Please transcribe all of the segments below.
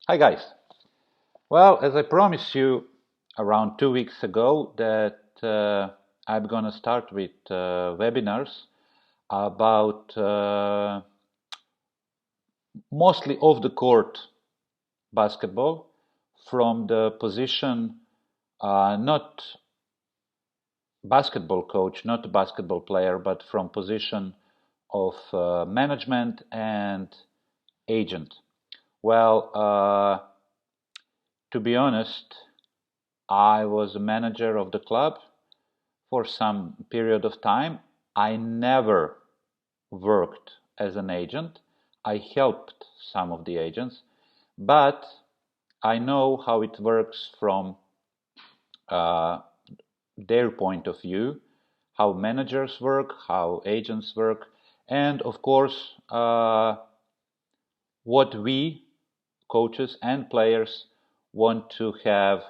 Hi guys. Well, as I promised you around 2 weeks ago that I'm gonna start with webinars about mostly off the court basketball from the position not basketball coach, not a basketball player, but from position of management and agent. Well, to be honest, I was a manager of the club for some period of time. I never worked as an agent. I helped some of the agents, but I know how it works from uh, their point of view, how managers work, how agents work, and of course, what we, coaches and players, want to have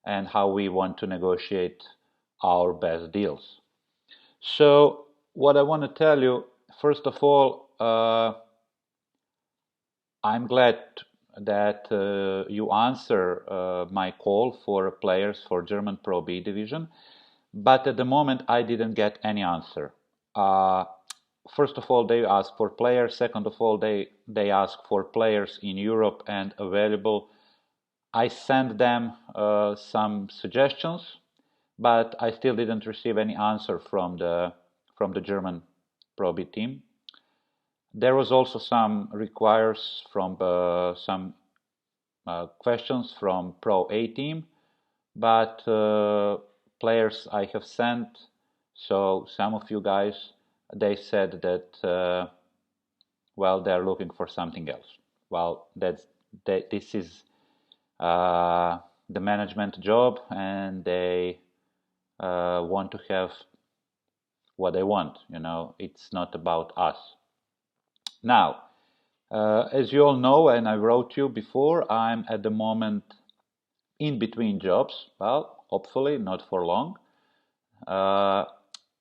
and how we want to negotiate our best deals. So, what I want to tell you, first of all, I'm glad that you answer my call for players for German Pro B division, but at the moment I didn't get any answer. Uh, First of all, they ask for players. Second of all, they ask for players in Europe and available. I sent them some suggestions, but I still didn't receive any answer from the German Pro B team. There was also some requires from some questions from Pro A team, but players I have sent. So some of you guys, they said that well, they're looking for something else. Well, this is uh, the management job, and they want to have what they want. It's not about us. Now, as you all know, and I wrote you before, I'm at the moment in between jobs. Well, hopefully not for long. Uh,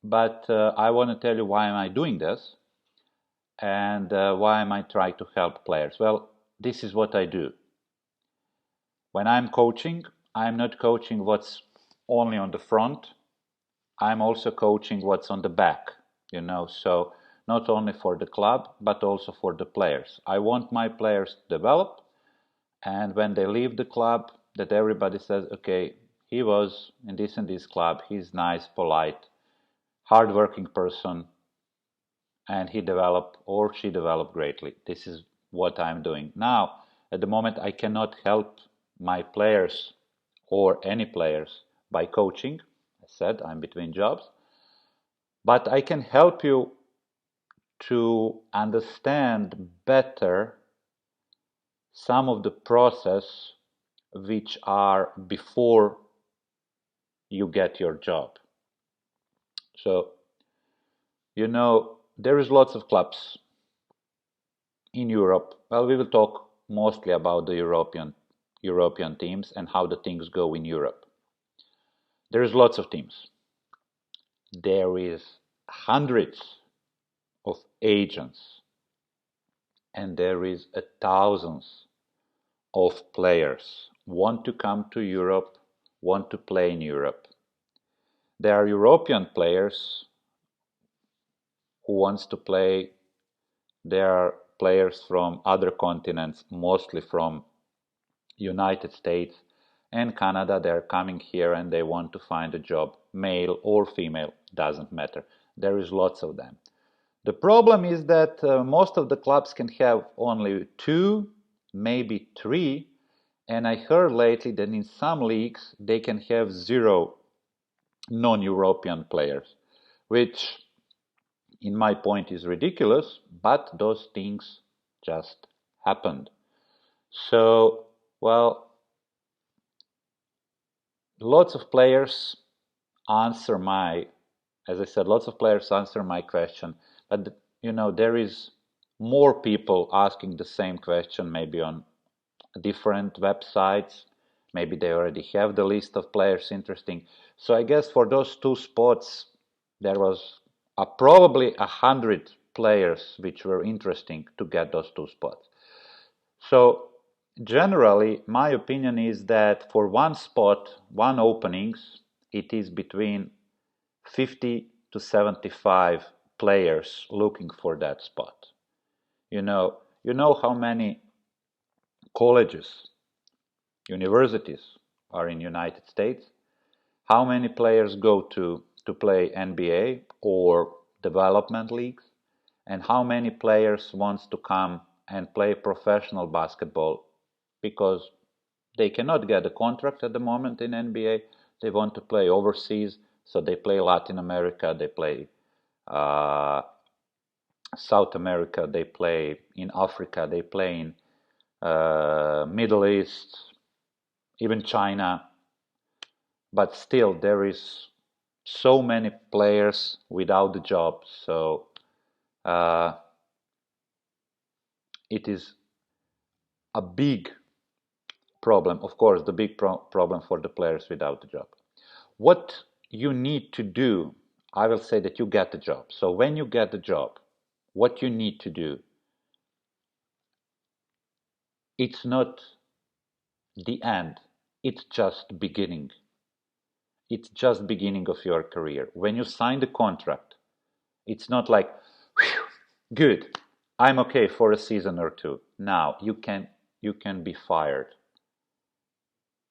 but I want to tell you why am I doing this and why am I trying to help players. Well, this is what I do. When I'm coaching, I'm not coaching what's only on the front. I'm also coaching what's on the back, so not only for the club, but also for the players. I want my players to develop, and when they leave the club, that everybody says, okay, he was in this and this club, he's nice, polite, hardworking person, and he developed or she developed greatly. This is what I'm doing. Now, at the moment, I cannot help my players or any players by coaching. I said I'm between jobs, but I can help you to understand better some of the process which are before you get your job. So, there is lots of clubs in Europe. Well, we will talk mostly about the European teams and how the things go in Europe. There is lots of teams. There is hundreds of agents and there is thousands of players want to come to Europe, want to play in Europe. There are European players who wants to play. There are players from other continents, mostly from United States and Canada. They're coming here and they want to find a job, male or female, doesn't matter. There is lots of them. The problem is that most of the clubs can have only two, maybe three, and I heard lately that in some leagues they can have zero non-European players, which in my point is ridiculous, but those things just happened. So, well, lots of players answer my, as I said, lots of players answer my question, but there is more people asking the same question, maybe on different websites. Maybe they already have the list of players interesting. So I guess for those two spots, there was probably 100 players which were interesting to get those two spots. So Generally, my opinion is that for one spot, one openings, it is between 50 to 75 players looking for that spot. You know how many colleges, universities are in United States, how many players go to play NBA or development leagues, and how many players wants to come and play professional basketball because they cannot get a contract at the moment in NBA. They want to play overseas, so they play Latin America, they play uh, South America, they play in Africa, they play in Middle East, even China. But still, there is so many players without the job. So uh, it is a big problem. Of course, the big problem for the players without the job. What you need to do, I will say that you get the job. So when you get the job, what you need to do, it's not the end. It's just beginning. It's just beginning of your career. When you sign the contract, it's not like, whew, good, I'm okay for a season or two. Now you can be fired.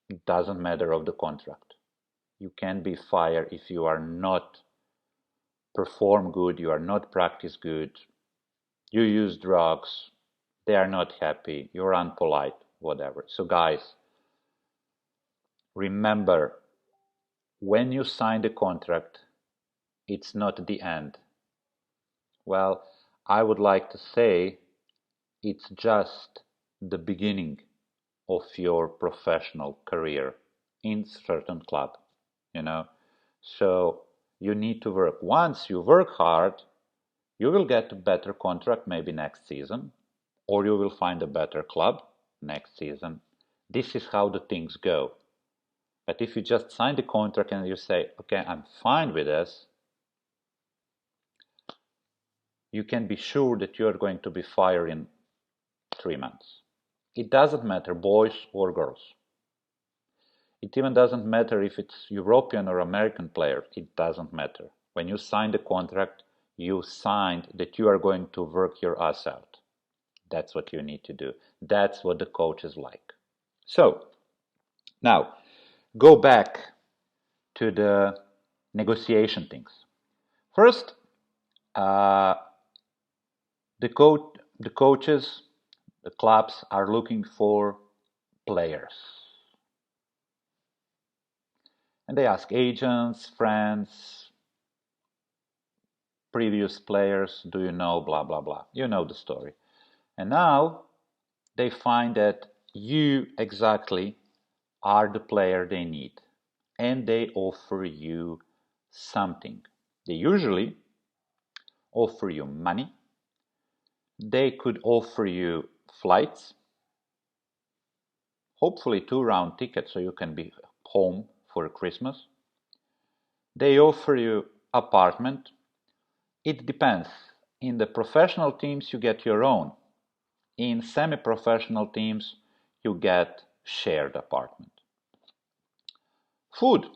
It doesn't matter of the contract. You can be fired if you are not perform good, you are not practice good, you use drugs, they are not happy, you're unpolite, whatever. So guys, remember, when you sign the contract, it's not the end. Well, I would like to say it's just the beginning of your professional career in certain club, you know. So you need to work. Once you work hard, you will get a better contract maybe next season, or you will find a better club next season. This is how the things go. But if you just sign the contract and you say, okay, I'm fine with this, you can be sure that you are going to be fired in 3 months. It doesn't matter, boys or girls. It even doesn't matter if it's European or American player. It doesn't matter. When you sign the contract, you signed that you are going to work your ass out. That's what you need to do. That's what the coach is like. So, now, go back to the negotiation things. First, uh, the coaches, the clubs are looking for players. And they ask agents, friends, previous players, do you know, blah, blah, blah. You know the story. And now they find that you exactly are the player they need. And they offer you something. They usually offer you money. They could offer you flights, hopefully 2 round tickets so you can be home for Christmas. They offer you apartment. It depends. In the professional teams, you get your own. In semi-professional teams, you get shared apartment. Food.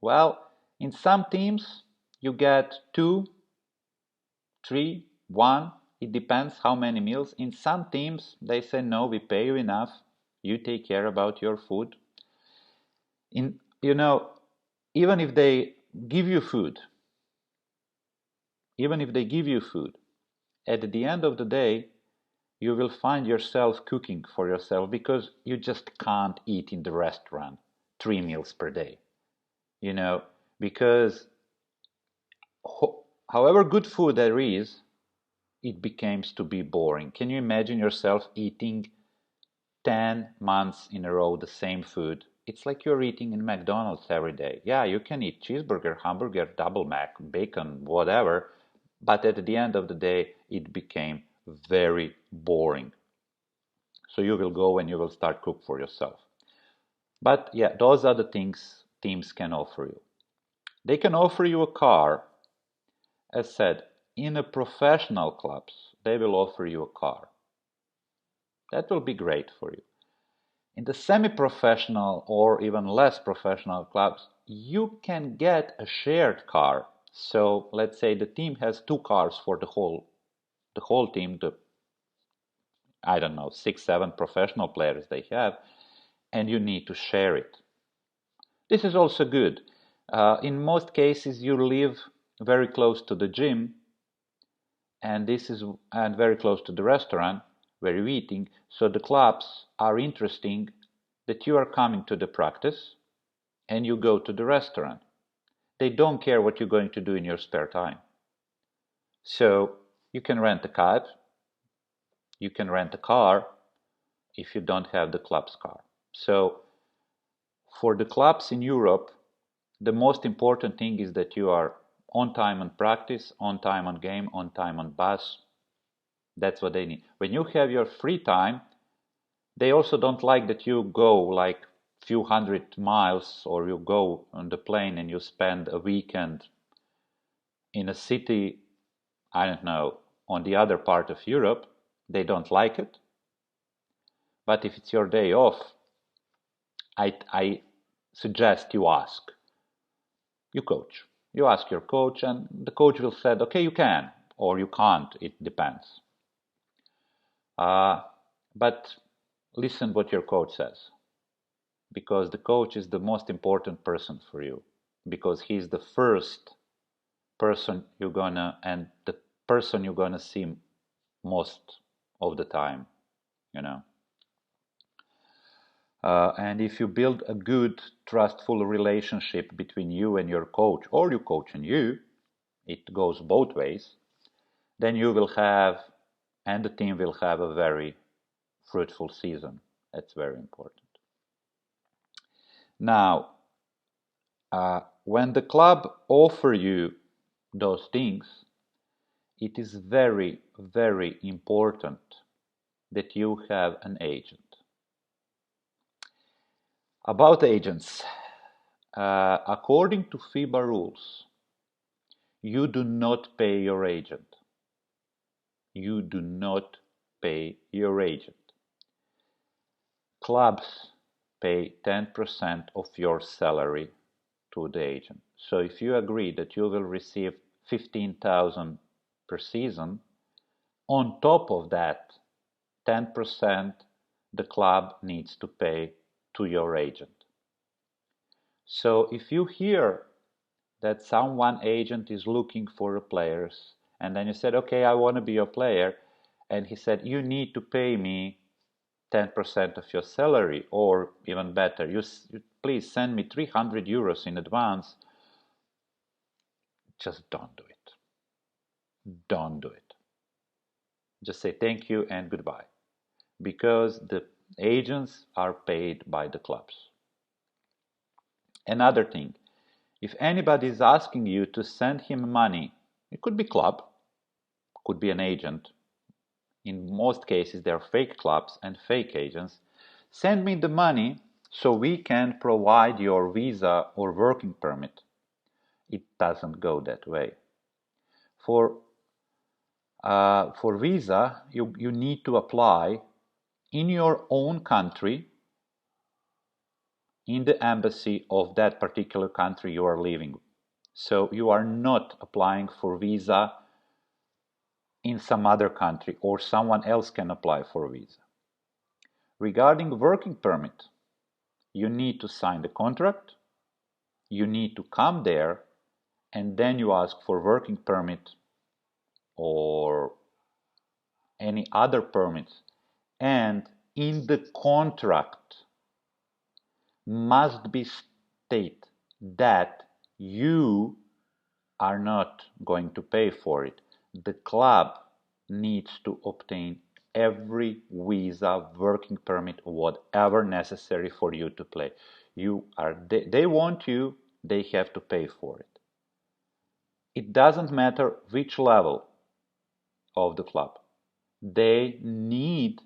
Well, in some teams, you get two, three, one. It depends how many meals. In some teams, they say, no, we pay you enough. You take care about your food. Even if they give you food, even if they give you food, at the end of the day, you will find yourself cooking for yourself because you just can't eat in the restaurant 3 meals per day. You know, because however good food there is, it becomes to be boring. Can you imagine yourself eating 10 months in a row the same food? It's like you're eating in McDonald's every day. Yeah, you can eat cheeseburger, hamburger, double mac, bacon, whatever, but at the end of the day, it became very boring. So you will go and you will start cook for yourself. But yeah, those are the things teams can offer you. They can offer you a car. As said, in a professional clubs, they will offer you a car. That will be great for you. In the semi-professional or even less professional clubs, you can get a shared car. So let's say the team has two cars for the whole team, I don't know, 6, 7 professional players they have, and you need to share it. This is also good. In most cases, you live very close to the gym, and very close to the restaurant where you're eating. So the clubs are interesting that you are coming to the practice and you go to the restaurant. They don't care what you're going to do in your spare time. So you can rent a cab, you can rent a car if you don't have the club's car. So for the clubs in Europe, the most important thing is that you are on time on practice, on time on game, on time on bus. That's what they need. When you have your free time, they also don't like that you go like few hundred miles, or you go on the plane and you spend a weekend in a city, I don't know, on the other part of Europe. They don't like it. But if it's your day off, I suggest you ask. You coach. You ask your coach, and the coach will say, okay, you can, or you can't. It depends. But listen what your coach says, because the coach is the most important person for you, because he's the first person and the person you're gonna see most of the time, you know. And if you build a good, trustful relationship between you and your coach, or your coach and you, it goes both ways, then you will have, and the team will have, a very fruitful season. That's very important. Now, when the club offer you those things, it is very, very important that you have an agent. About agents, according to FIBA rules, you do not pay your agent. You do not pay your agent. Clubs pay 10% of your salary to the agent. So if you agree that you will receive 15,000 per season, on top of that, 10% the club needs to pay to your agent. So if you hear that someone agent is looking for players, and then you said, okay, I want to be your player, and he said, you need to pay me 10% of your salary, or even better, you please send me 300 euros in advance, just don't do it. Don't do it. Just say thank you and goodbye, because the agents are paid by the clubs. Another thing, if anybody is asking you to send him money, it could be club, could be an agent. In most cases, they are fake clubs and fake agents. Send me the money so we can provide your visa or working permit. It doesn't go that way. For visa, you need to apply in your own country, in the embassy of that particular country you are living. So you are not applying for visa in some other country, or someone else can apply for a visa. Regarding working permit, you need to sign the contract, you need to come there, and then you ask for working permit or any other permits. And in the contract must be stated that you are not going to pay for it. The club needs to obtain every visa, working permit, whatever necessary for you to play. They want you, they have to pay for it. It doesn't matter which level of the club. They need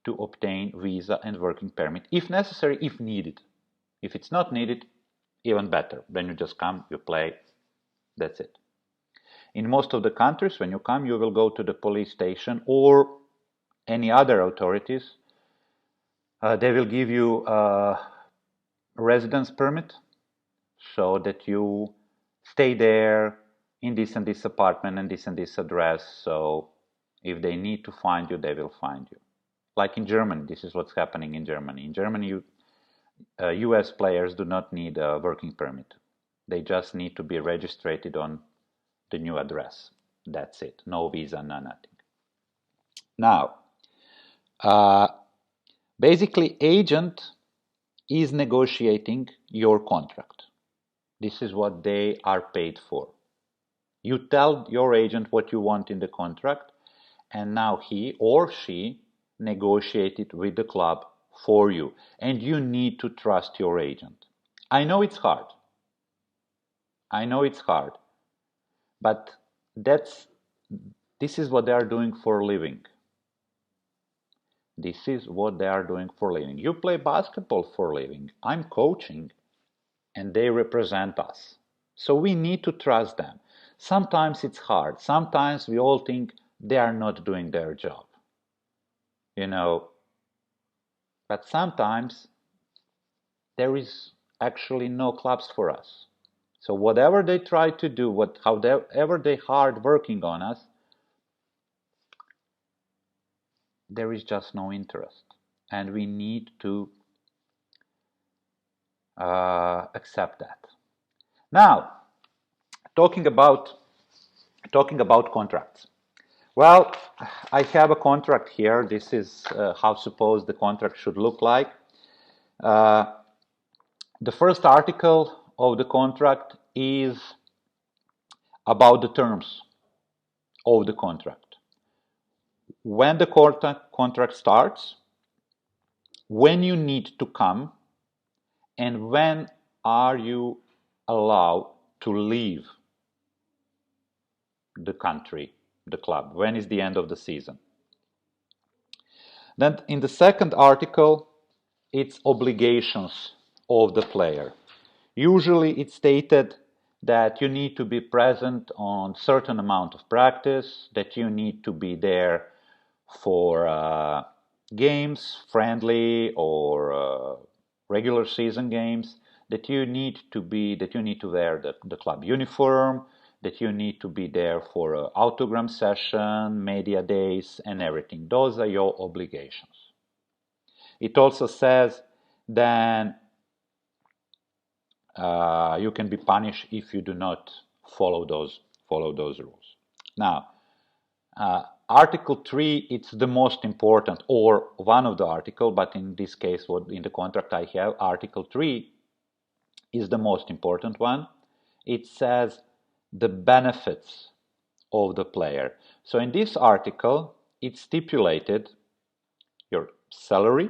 to obtain visa and working permit, if necessary, if needed. If it's not needed, even better. Then you just come, you play, that's it. In most of the countries, when you come, you will go to the police station or any other authorities They will give you a residence permit so that you stay there in this and this apartment and this address. So if they need to find you, they will find you. Like in Germany, this is what's happening in Germany. In Germany, US players do not need a working permit. They just need to be registered on the new address. That's it. No visa, no nothing. Now, uh, basically, agent is negotiating your contract. This is what they are paid for. You tell your agent what you want in the contract, and now he or she negotiated with the club for you. And you need to trust your agent. I know it's hard. I know it's hard. But this is what they are doing for a living. This is what they are doing for a living. You play basketball for a living. I'm coaching, and they represent us. So we need to trust them. Sometimes it's hard. Sometimes we all think they are not doing their job. You know, but sometimes there is actually no clubs for us. So whatever they try to do, however they hard working on us, there is just no interest, and we need to accept that. Now, talking about contracts. Well, I have a contract here. This is how suppose the contract should look like. Uh, the first article of the contract is about the terms of the contract. When the contract starts, when you need to come, and when are you allowed to leave the country, the club, when is the end of the season. Then in the second article, it's obligations of the player. Usually it's stated that you need to be present on certain amount of practice, that you need to be there for games, friendly or regular season games, that you need to wear the club uniform, that you need to be there for an autogram session, media days, and everything. Those are your obligations. It also says that you can be punished if you do not follow those rules. Now, Article 3, it's the most important, or one of the article, but in this case, what in the contract I have, Article 3 is the most important one. It says the benefits of the player. So in this article, it stipulated your salary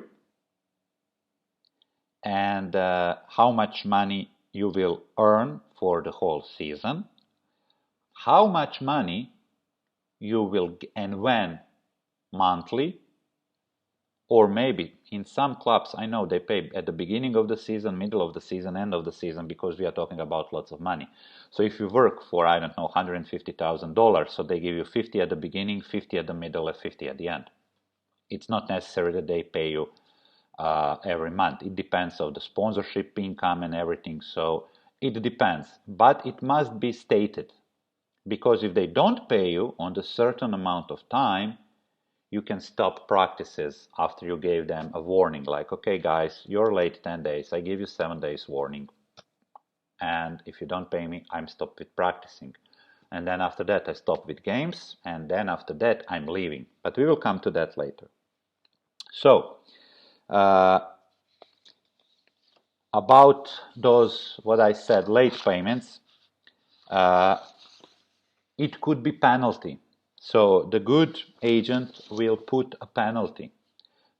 and how much money you will earn for the whole season, how much money you will and when monthly, or maybe in some clubs I know they pay at the beginning of the season, middle of the season, end of the season, because we are talking about lots of money. So if you work for, I don't know, $150,000, so they give you 50 at the beginning, 50 at the middle, and 50 at the end. It's not necessary that they pay you every month. It depends on the sponsorship income and everything, so it depends. But it must be stated, because if they don't pay you on a certain amount of time, you can stop practices after you gave them a warning, like, okay guys, you're late 10 days, I give you 7 days warning, and if you don't pay me, I'm stopped with practicing. And then after that I stop with games, and then after that I'm leaving. But we will come to that later. So about those, what I said, late payments, it could be penalty. So the good agent will put a penalty.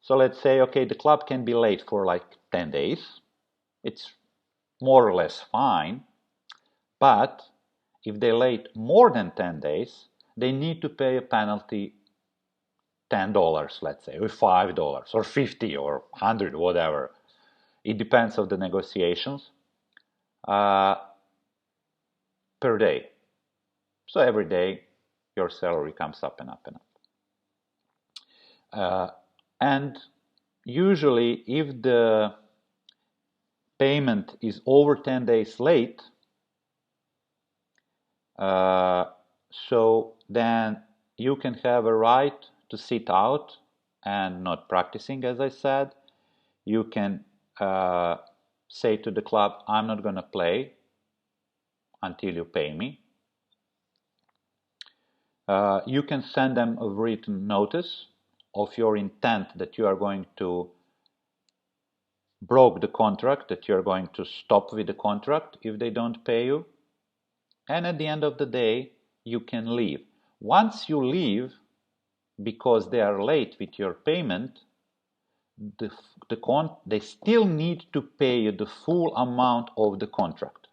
So let's say, okay, the club can be late for like 10 days. It's more or less fine. But if they're late more than 10 days, they need to pay a penalty $10, let's say, or $5, or 50, or 100, whatever. It depends on the negotiations uh, per day. So every day your salary comes up and up and up. And usually if the payment is over 10 days late, so then you can have a right to sit out and not practicing, as I said. You can say to the club, I'm not going to play until you pay me. You can send them a written notice of your intent that you are going to broke the contract, that you're going to stop with the contract if they don't pay you. And at the end of the day, you can leave. Once you leave, because they are late with your payment, they still need to pay you the full amount of the contract.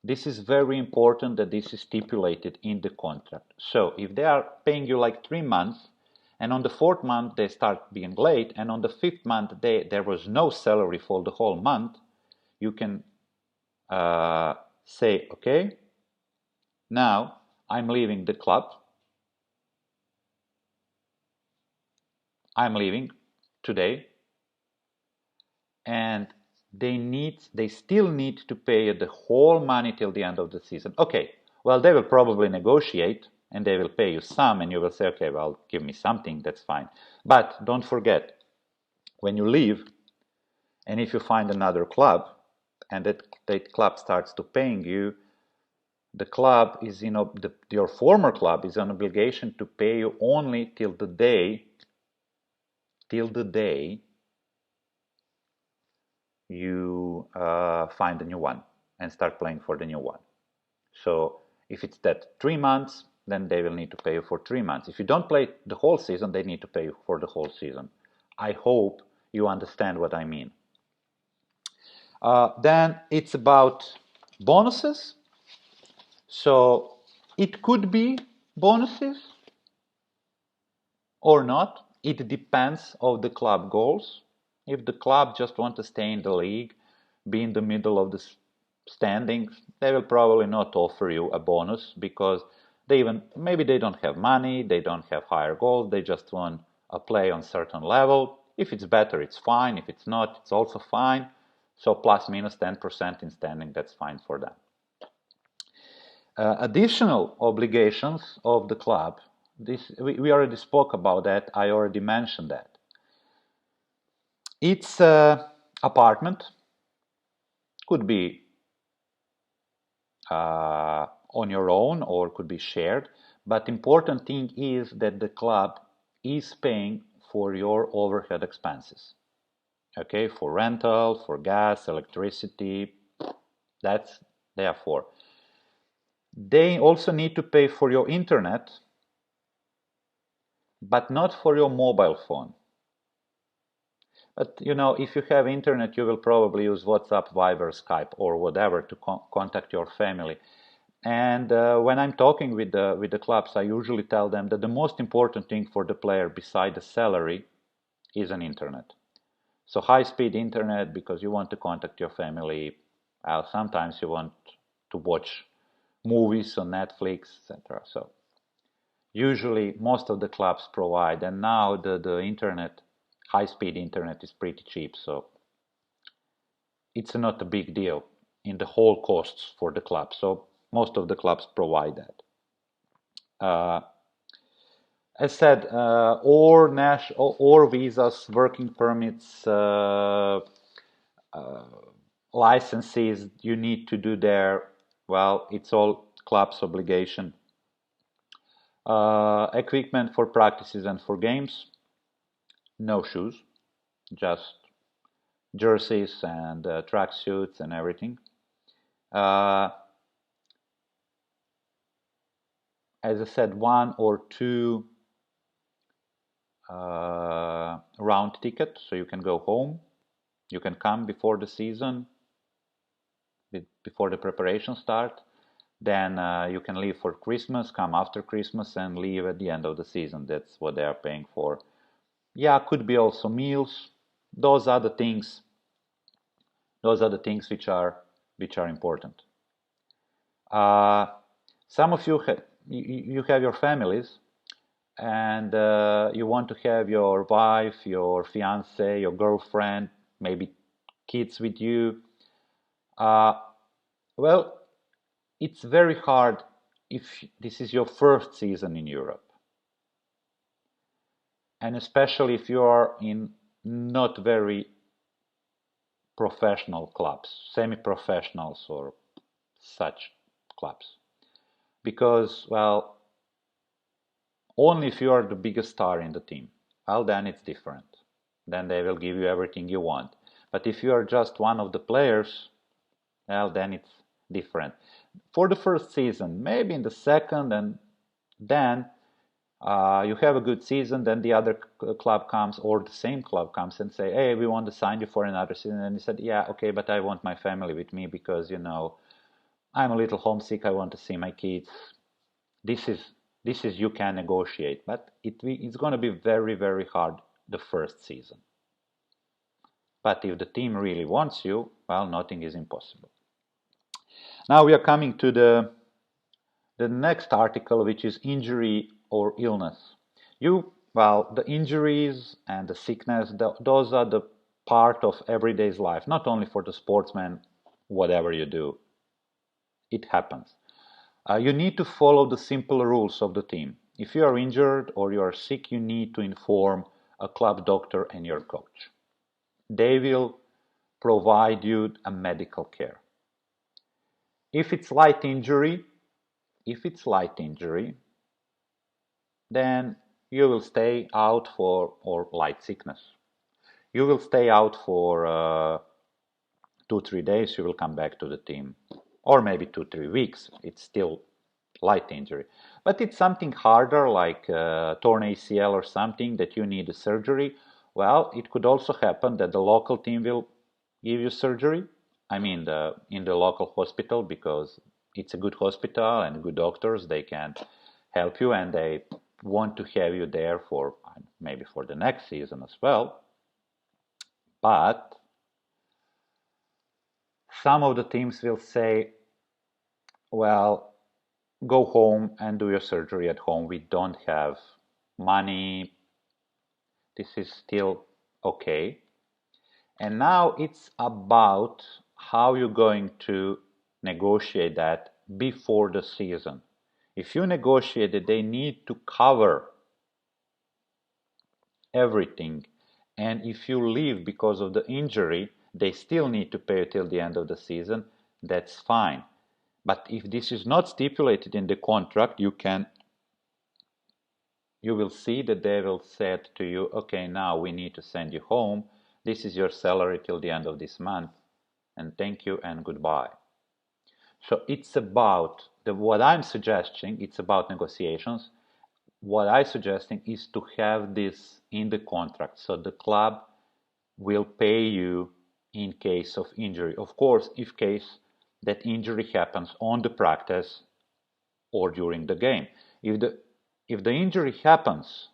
This is very important that this is stipulated in the contract. So if they are paying you like 3 months, and on the 4th month they start being late, and on the 5th month there was no salary for the whole month, you can say, okay, now I'm leaving the club. I'm leaving today, and they still need to pay the whole money till the end of the season. Okay, well, they will probably negotiate and they will pay you some, and you will say, okay, well, give me something, that's fine. But don't forget, when you leave, and if you find another club, and that club starts to paying you, the club is, your former club is an obligation to pay you only till the day you find a new one and start playing for the new one. So if it's that 3 months, then they will need to pay you for 3 months. If you don't play the whole season, they need to pay you for the whole season. I hope you understand what I mean. Then it's about bonuses. So it could be bonuses or not. It depends on the club goals. If the club just want to stay in the league, be in the middle of the standings, they will probably not offer you a bonus because maybe they don't have money, they don't have higher goals, they just want a play on certain level. If it's better, it's fine. If it's not, it's also fine. So plus minus 10% in standing, that's fine for them. Additional obligations of the club. We already spoke about that. I already mentioned that. It's apartment. Could be on your own or could be shared. But important thing is that the club is paying for your overhead expenses. Okay, for rental, for gas, electricity. That's therefore. They also need to pay for your internet, but not for your mobile phone. But if you have internet, you will probably use WhatsApp, Viber, Skype, or whatever to contact your family. And when I'm talking with the clubs, I usually tell them that the most important thing for the player beside the salary is an internet. So high-speed internet because you want to contact your family. Sometimes you want to watch movies on Netflix, etc. So usually most of the clubs provide, and now the internet, high-speed internet is pretty cheap, so it's not a big deal in the whole costs for the club. So most of the clubs provide that. As said, or visas, working permits, licenses you need to do there. Well, it's all club's obligation. Equipment for practices and for games. No shoes, just jerseys and tracksuits and everything. As I said, 1 or 2 round ticket, so you can go home. You can come before the season, before the preparation start. Then you can leave for Christmas, come after Christmas, and leave at the end of the season. That's what they are paying for. Yeah, could be also meals. Those are the things. Those are the things which are important. Some of you have your families, and you want to have your wife, your fiance, your girlfriend, maybe kids with you. Uh, well, it's very hard if this is your first season in Europe, and especially if you are in not very professional clubs, semi-professionals or such clubs. Because, well, only if you are the biggest star in the team, well, then it's different. Then they will give you everything you want. But if you are just one of the players, well, then it's different. For the first season, maybe in the second, and then you have a good season, then the other club comes, or the same club comes and say, hey, we want to sign you for another season. And you said, yeah, okay, but I want my family with me because, I'm a little homesick. I want to see my kids. This is you can negotiate, but it's going to be very, very hard the first season. But if the team really wants you, well, nothing is impossible. Now we are coming to the next article, which is injury or illness. The injuries and the sickness, those are the part of everyday's life, not only for the sportsman, whatever you do, it happens. You need to follow the simple rules of the team. If you are injured or you are sick, you need to inform a club doctor and your coach. They will provide you a medical care. If it's light injury, then you will stay out or light sickness. You will stay out for 2-3 days. You will come back to the team, or maybe 2-3 weeks. It's still light injury, but it's something harder like torn ACL or something that you need a surgery. Well, it could also happen that the local team will give you surgery. I mean, in the local hospital, because it's a good hospital and good doctors. They can help you, and they want to have you there for maybe for the next season as well. But some of the teams will say, well, go home and do your surgery at home. We don't have money. This is still okay. And now it's about how you're going to negotiate that before the season. If you negotiate it, they need to cover everything. And if you leave because of the injury, they still need to pay you till the end of the season. That's fine. But if this is not stipulated in the contract, you will see that they will say to you, okay, now we need to send you home. This is your salary till the end of this month. And thank you and goodbye. So it's about what I'm suggesting, it's about negotiations. What I'm suggesting is to have this in the contract. So the club will pay you in case of injury. Of course, if case that injury happens on the practice or during the game. If the injury happens,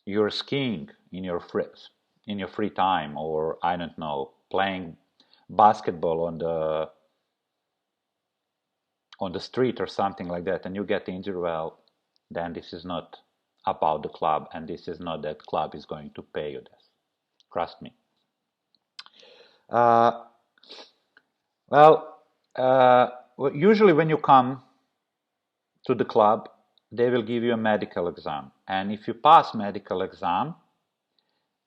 you're skiing in your free time, or I don't know, playing basketball on the street or something like that, and you get injured, well, then this is not about the club, and this is not that club is going to pay you this. Trust me. Uh, well, usually when you come to the club, they will give you a medical exam, and if you pass medical exam,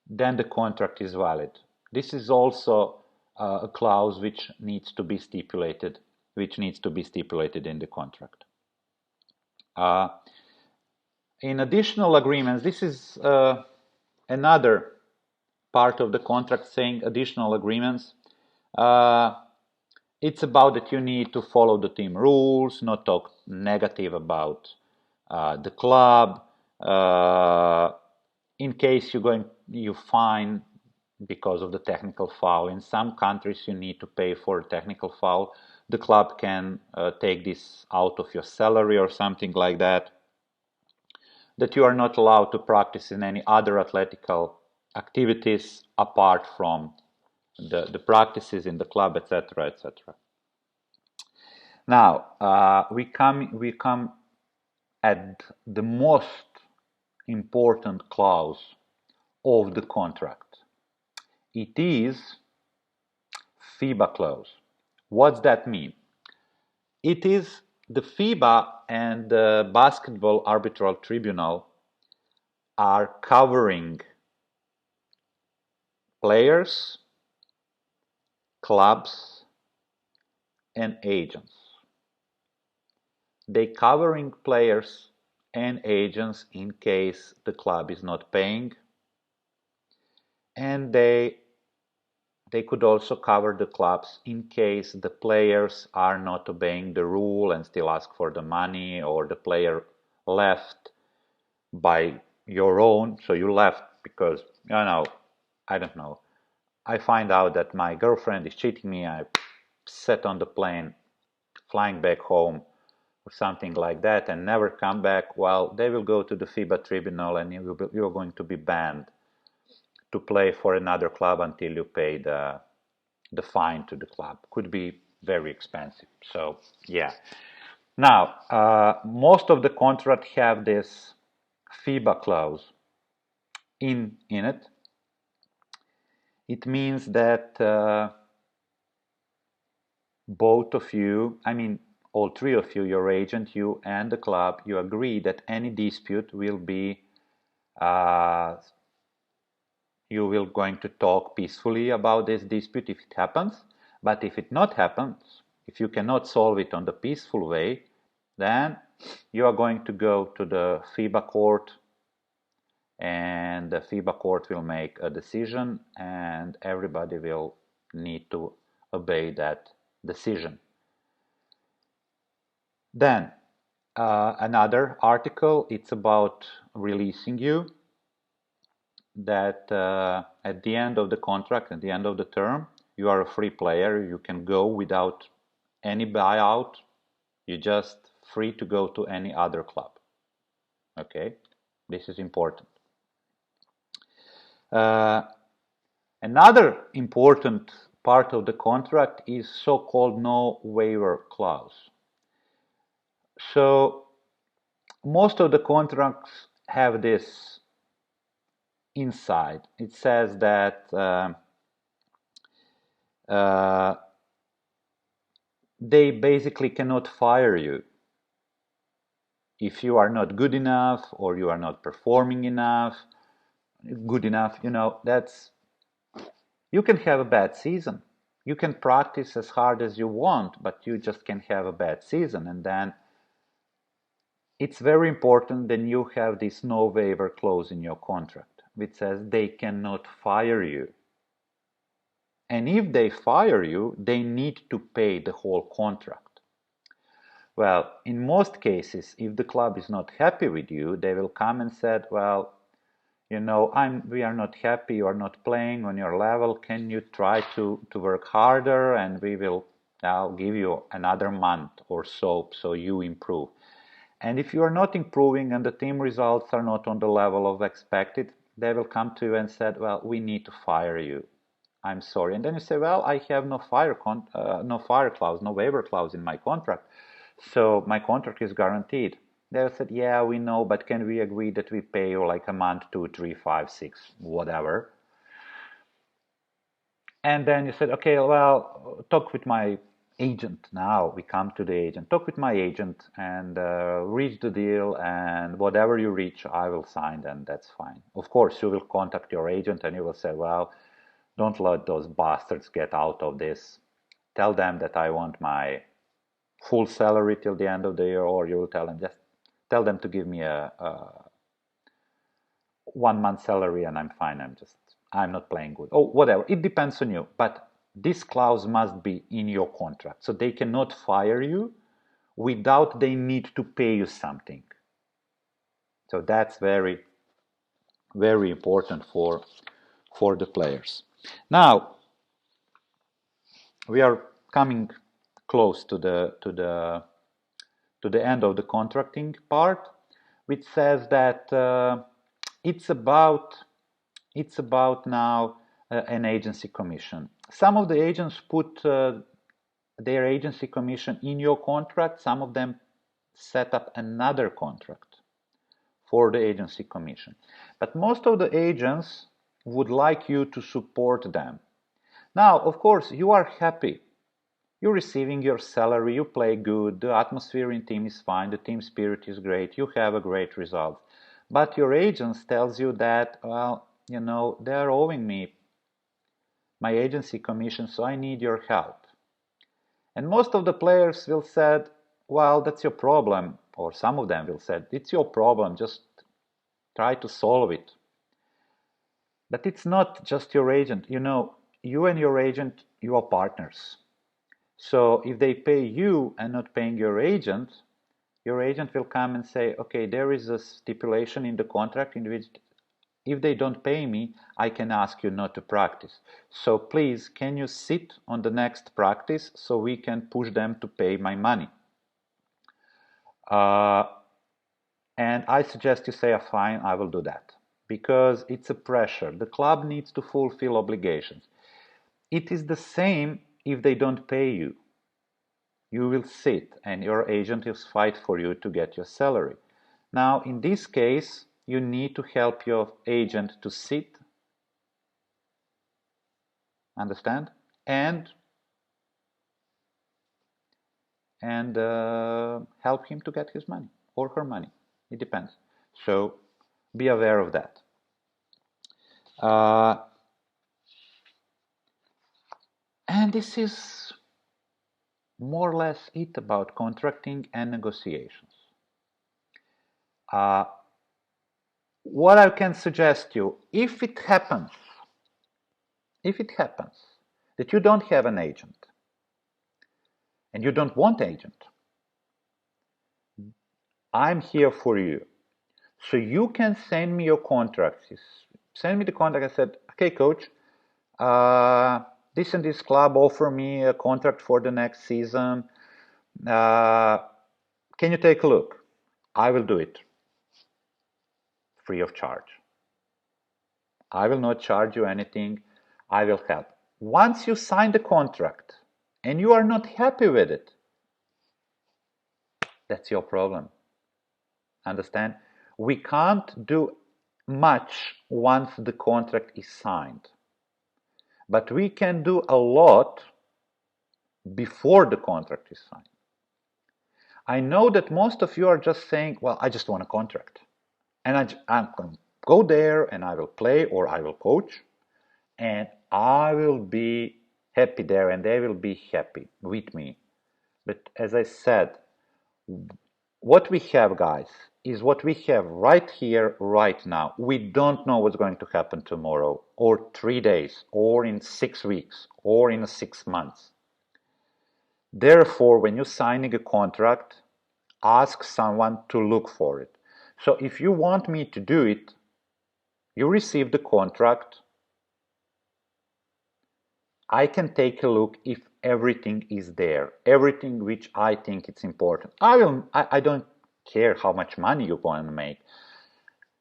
then the contract is valid. This is also a clause which needs to be stipulated in the contract. In additional agreements, this is another part of the contract saying additional agreements. It's about that you need to follow the team rules, not talk negative about the club. In case you fine because of the technical foul. In some countries, you need to pay for a technical foul. The club can take this out of your salary or something like that. That you are not allowed to practice in any other athletical activities apart from the practices in the club, etc., etc. Now we come at the most important clause of the contract. It is FIBA clause. What's that mean? It is the FIBA and the Basketball Arbitral Tribunal are covering players, clubs, and agents. They covering players and agents in case the club is not paying, and they could also cover the clubs in case the players are not obeying the rule and still ask for the money, or the player left by your own. So you left because, I don't know, I find out that my girlfriend is cheating me. I sat on the plane flying back home or something like that and never come back. Well, they will go to the FIBA tribunal and you're going to be banned to play for another club until you pay the fine to the club. Could be very expensive. So yeah. Now, most of the contract have this FIBA clause in it. It means that both of you, I mean, all three of you, your agent, you, and the club, you agree that any dispute will be, you will going to talk peacefully about this dispute if it happens. But if it not happens, if you cannot solve it on the peaceful way, then you are going to go to the FIBA court, and the FIBA court will make a decision, and everybody will need to obey that decision. Then another article, it's about releasing you, that at the end of the contract, at the end of the term, you are a free player. You can go without any buyout. You're just free to go to any other club. Okay, this is important. Another important part of the contract is so-called no waiver clause. So most of the contracts have this inside. It says that they basically cannot fire you if you are not good enough or you are not performing good enough. That's, you can have a bad season. You can practice as hard as you want, but you just can have a bad season. And then it's very important that you have this no waiver clause in your contract, which says they cannot fire you. And if they fire you, they need to pay the whole contract. Well, in most cases, if the club is not happy with you, they will come and say, well, we are not happy, you are not playing on your level. Can you try to work harder, and we will now give you another month or so you improve. And if you are not improving and the team results are not on the level of expected, they will come to you and say, well, we need to fire you. I'm sorry. And then you say, well, I have no fire clause, no waiver clause in my contract. So my contract is guaranteed. They said, yeah, we know, but can we agree that we pay you like a month, 2, 3, 5, 6, whatever? And then you said, okay, well, talk with my agent. Now we come to the agent. Talk with my agent and reach the deal, and whatever you reach, I will sign, and that's fine. Of course, you will contact your agent and you will say, well, don't let those bastards get out of this. Tell them that I want my full salary till the end of the year, or you will tell them to give me a 1 month salary and I'm fine. I'm not playing good. Oh, whatever. It depends on you. But this clause must be in your contract. So they cannot fire you without they need to pay you something. So that's very, very important for the players. Now, we are coming close to the end of the contracting part, which says that it's about now an agency commission. Some of the agents put their agency commission in your contract. Some of them set up another contract for the agency commission. But most of the agents would like you to support them. Now, of course, you are happy. You're receiving your salary, you play good, the atmosphere in team is fine, the team spirit is great, you have a great result. But your agent tells you that, well, you know, they're owing me my agency commission, so I need your help. And most of the players will say, well, that's your problem, or some of them will say, it's your problem, just try to solve it. But it's not just your agent. You know, you and your agent, you are partners. So if they pay you and not paying your agent will come and say, okay, there is a stipulation in the contract in which if they don't pay me, I can ask you not to practice. So please, can you sit on the next practice so we can push them to pay my money? And I suggest you say, fine, I will do that. Because it's a pressure. The club needs to fulfill obligations. It is the same if they don't pay you. You will sit and your agent will fight for you to get your salary. Now, in this case, you need to help your agent to sit, understand, and help him to get his money or her money. It depends. So be aware of that. And this is more or less it about contracting and negotiations. What I can suggest you, if it happens that you don't have an agent and you don't want agent, I'm here for you. So you can send me your contracts. Send me the contract. I said, okay, coach, this and this club offer me a contract for the next season. Can you take a look? I will do it free of charge. I will not charge you anything. I will help. Once you sign the contract and you are not happy with it, that's your problem. Understand? We can't do much once the contract is signed. But we can do a lot before the contract is signed. I know that most of you are just saying, well, I just want a contract. And I'm going to go there and I will play or I will coach and I will be happy there and they will be happy with me. But as I said, what we have, guys, is what we have right here, right now. We don't know what's going to happen tomorrow or 3 days or in 6 weeks or in 6 months. Therefore, when you're signing a contract, ask someone to look for it. So if you want me to do it, you receive the contract. I can take a look if everything is there, everything which I think it's important. I don't care how much money you're going to make.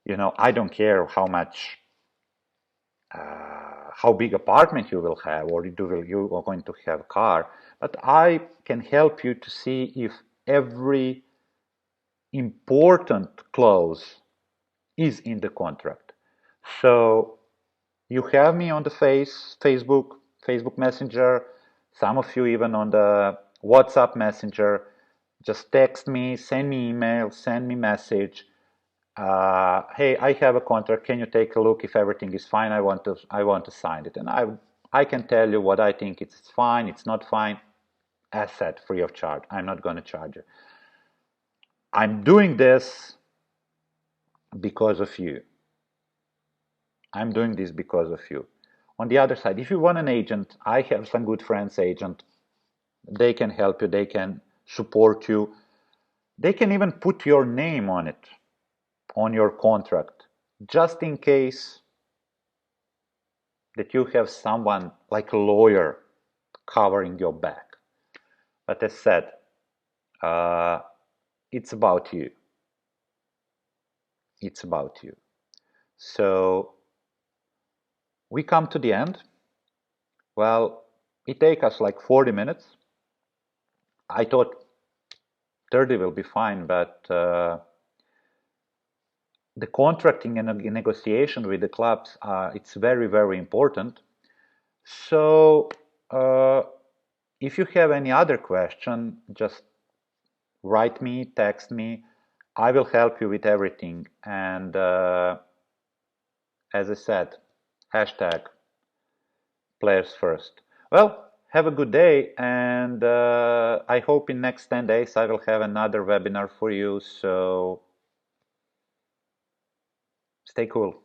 You know, I don't care how much, how big apartment you will have or you are going to have a car. But I can help you to see if every important clause is in the contract. So you have me on the Facebook Messenger, some of you even on the WhatsApp Messenger. Just text me, send me email, send me message. Hey, I have a contract. Can you take a look? If everything is fine, I want to sign it. And I can tell you what I think it's fine, it's not fine. As said, free of charge. I'm not going to charge you. I'm doing this because of you. I'm doing this because of you. On the other side, if you want an agent, I have some good friends agent. They can help you. They can support you. They can even put your name on it, on your contract, just in case that you have someone like a lawyer covering your back. But as said, it's about you. It's about you. So we come to the end. Well, it takes us like 40 minutes. I thought 30 will be fine, but the contracting and negotiation with the clubs, it's very, very important. So if you have any other question, just write me, text me. I will help you with everything. And as I said, hashtag players first. Well, have a good day, and I hope in next 10 days I will have another webinar for you. So stay cool.